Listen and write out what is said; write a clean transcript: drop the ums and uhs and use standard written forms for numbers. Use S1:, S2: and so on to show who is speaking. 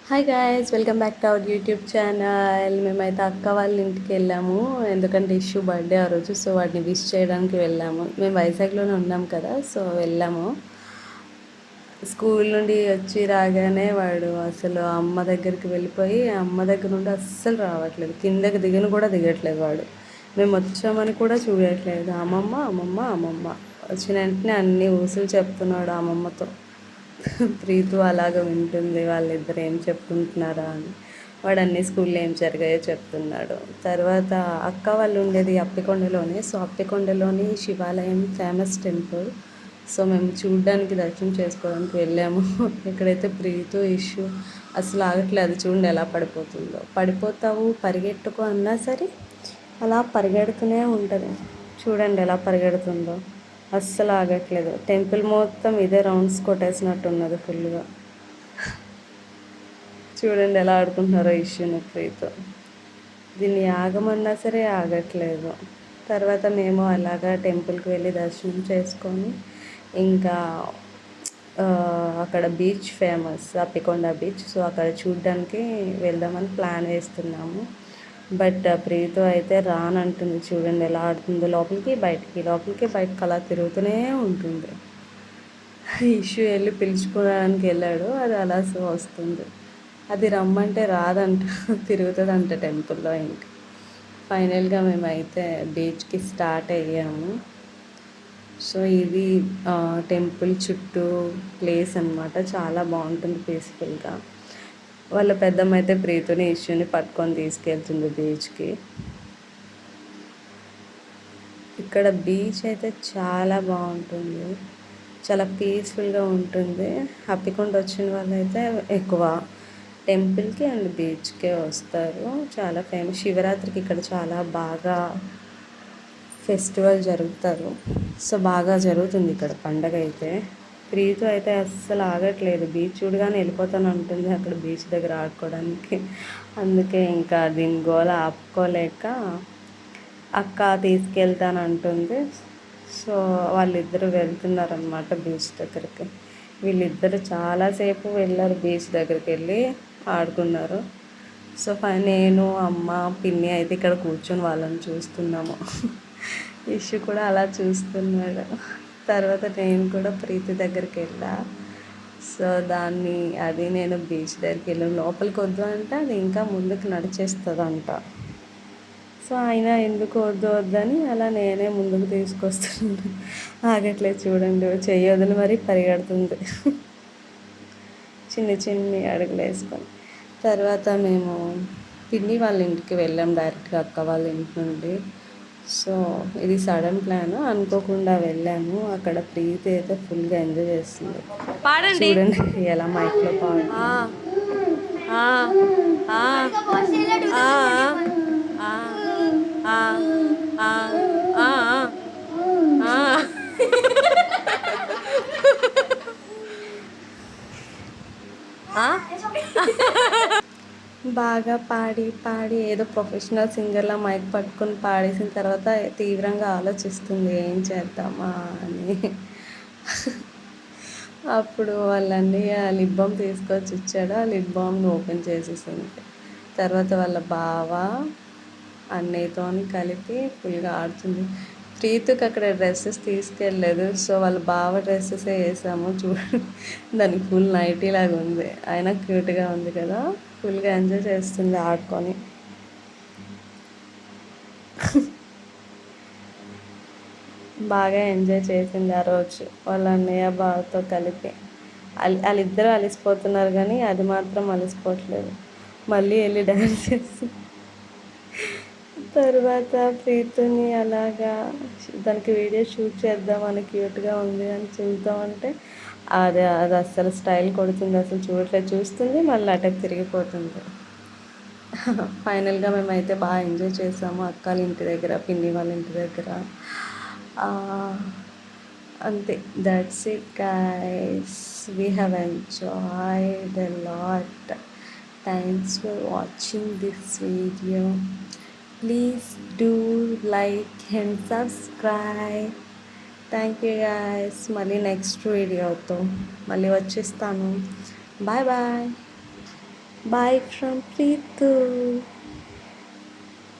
S1: Hi guys, welcome back to our YouTube channel. మేమైతే అక్క వాళ్ళ ఇంటికి వెళ్ళాము, ఎందుకంటే ఇష్యూ బర్త్డే ఆ రోజు. సో వాటిని విష్ చేయడానికి వెళ్ళాము. మేము వైజాగ్లోనే ఉన్నాం కదా, సో వెళ్ళాము. స్కూల్ నుండి వచ్చి రాగానే వాడు అసలు అమ్మ దగ్గరికి వెళ్ళిపోయి అమ్మ దగ్గర నుండి అస్సలు రావట్లేదు, కిందకి దిగను కూడా దిగట్లేదు వాడు. మేము వచ్చామని కూడా చూడట్లేదు. అమ్మమ్మ అమ్మమ్మ అమ్మమ్మ వచ్చిన వెంటనే అన్ని ఊసులు చెప్తున్నాడు అమ్మమ్మతో. ప్రీతు అలాగ వింటుంది వాళ్ళిద్దరు ఏం చెప్పుకుంటున్నారా అని. వాడు అన్ని స్కూల్లో ఏం జరిగాయో చెప్తున్నాడు. తర్వాత అక్క వాళ్ళు ఉండేది అప్పికొండలోనే. సో అప్పికొండలోని శివాలయం ఫేమస్ టెంపుల్. సో మేము చూడడానికి దర్శనం చేసుకోవడానికి వెళ్ళాము. ఇక్కడైతే ప్రీతు ఇష్యూ అసలు ఆగట్లేదు. చూడండి ఎలా పడిపోతుందో. పడిపోతావు పరిగెట్టుకో అన్నా సరే అలా పరిగెడుతూనే ఉంటుంది. చూడండి ఎలా పరిగెడుతుందో, అస్సలు ఆగట్లేదు. టెంపుల్ మొత్తం ఇదే రౌండ్స్ కొట్టేసినట్టున్నది ఫుల్గా. చూడండి ఎలా ఆడుకుంటున్నారో ఇష్యూని ప్రీతో. దీన్ని ఆగమన్నా సరే ఆగట్లేదు. తర్వాత మేము అలాగా టెంపుల్కి వెళ్ళి దర్శనం చేసుకొని ఇంకా అక్కడ beach famous Appikonda beach. So అక్కడ చూడ్డానికి వెళ్దామని ప్లాన్ వేస్తున్నాము. బట్ ప్రీతో అయితే రానంటుంది. చూడండి ఎలా ఆడుతుందో, లోపలికి బయటికి అలా తిరుగుతూనే ఉంటుంది. ఇష్యూ వెళ్ళి పిలుచుకోవడానికి వెళ్ళాడు, అది అలా వస్తుంది. అది రమ్మంటే రాదంట, తిరుగుతుందంట టెంపుల్లో. ఇంకా ఫైనల్గా మేమైతే బీచ్కి స్టార్ట్ అయ్యాము. సో ఇది టెంపుల్ చుట్టూ ప్లేస్ అనమాట, చాలా బాగుంటుంది పీస్ఫుల్గా. వాళ్ళ పెద్దమ్మ అయితే ప్రీతుని ఇష్యూని పట్టుకొని తీసుకెళ్తుంది బీచ్కి. ఇక్కడ బీచ్ అయితే చాలా బాగుంటుంది, చాలా పీస్ఫుల్గా ఉంటుంది. అప్పికొండ వచ్చిన వాళ్ళైతే ఎక్కువ టెంపుల్కి అండ్ బీచ్కే వస్తారు. చాలా ఫేమస్. శివరాత్రికి ఇక్కడ చాలా బాగా ఫెస్టివల్ జరుగుతారు. సో బాగా జరుగుతుంది ఇక్కడ పండగ అయితే. ప్రీతు అయితే అస్సలు ఆగట్లేదు, బీచ్ చూడగానే వెళ్ళిపోతాను అంటుంది అక్కడ బీచ్ దగ్గర ఆడుకోవడానికి. అందుకే ఇంకా దీని గోల ఆపుకోలేక అక్క తీసుకెళ్తాను అంటుంది. సో వాళ్ళిద్దరూ వెళ్తున్నారనమాట బీచ్ దగ్గరికి. వీళ్ళిద్దరు చాలాసేపు వెళ్ళారు, బీచ్ దగ్గరికి వెళ్ళి ఆడుకున్నారు. సో నేను అమ్మ పిన్ని అయితే ఇక్కడ కూర్చొని వాళ్ళని చూస్తున్నాము. ఇష్యూ కూడా అలా చూస్తున్నాడు. తర్వాత నేను కూడా ప్రీతి దగ్గరికి వెళ్ళా. సో అది నేను బీచ్ దగ్గరికి వెళ్ళాను. లోపలికి వద్దు అంటే అది ఇంకా ముందుకు నడిచేస్తుందంట. సో ఆయన ఎందుకు వద్దని అలా నేనే ముందుకు తీసుకొస్తున్నాను. ఆగట్లేదు చూడండి, చెయ్యి వదిలి మరీ పరిగెడుతుంది చిన్ని అడుగులు వేసుకొని. తర్వాత మేము పిన్ని వాళ్ళ ఇంటికి వెళ్ళాం డైరెక్ట్గా అక్క వాళ్ళ ఇంటి నుండి. సో ఇది సడన్ ప్లాన్, అనుకోకుండా వెళ్ళాము. అక్కడ ప్రీతి అయితే ఫుల్గా ఎంజాయ్ చేస్తుంది. చూడండి ఎలా మైక్లో పాడు. బాగా పాడి ఏదో ప్రొఫెషనల్ సింగర్లా మైక్ పట్టుకొని పాడేసిన తర్వాత తీవ్రంగా ఆలోచిస్తుంది ఏం చేద్దామా అని. అప్పుడు వాళ్ళన్నీ ఆ లిప్ బామ్ తీసుకొచ్చి ఇచ్చాడు. ఆ లిప్ బామ్ని ఓపెన్ చేసేసింది. తర్వాత వాళ్ళ బావ అన్నయ్యతో కలిపి ఫుల్గా ఆడుతుంది. ప్రీతుకి అక్కడ డ్రెస్సెస్ తీసుకెళ్ళలేదు. సో వాళ్ళ బావ డ్రెస్సెసే వేసాము. చూడండి దానికి ఫుల్ నైటీ లాగా ఉంది, అయినా క్యూట్గా ఉంది కదా. ఫుల్గా ఎంజాయ్ చేస్తుంది ఆడుకొని. బాగా ఎంజాయ్ చేసింది ఆ రోజు వాళ్ళ అన్నయ్య బావతో కలిపి. వాళ్ళిద్దరూ అలిసిపోతున్నారు కానీ అది మాత్రం అలిసిపోవట్లేదు, మళ్ళీ వెళ్ళి డ్యాన్స్ చేస్తుంది. తర్వాత ప్రీతుని అలాగా దానికి వీడియో షూట్ చేద్దామని క్యూట్గా ఉంది అని చూద్దామంటే అది అస్సలు స్టైల్ కొడుతుంది, అసలు చూస్తుంది మళ్ళీ అటకు తిరిగిపోతుంది. ఫైనల్గా మేమైతే బాగా ఎంజాయ్ చేసాము అక్కల ఇంటి దగ్గర, పిన్ని వాళ్ళ ఇంటి దగ్గర. అంతే, that's it guys. We have enjoyed a lot. Thanks for watching this video. Please do like and subscribe. Thank you guys. మళ్ళీ నెక్స్ట్ వీడియోతో మళ్ళీ వచ్చేస్తాను. Bye bye. Bye from Preethu.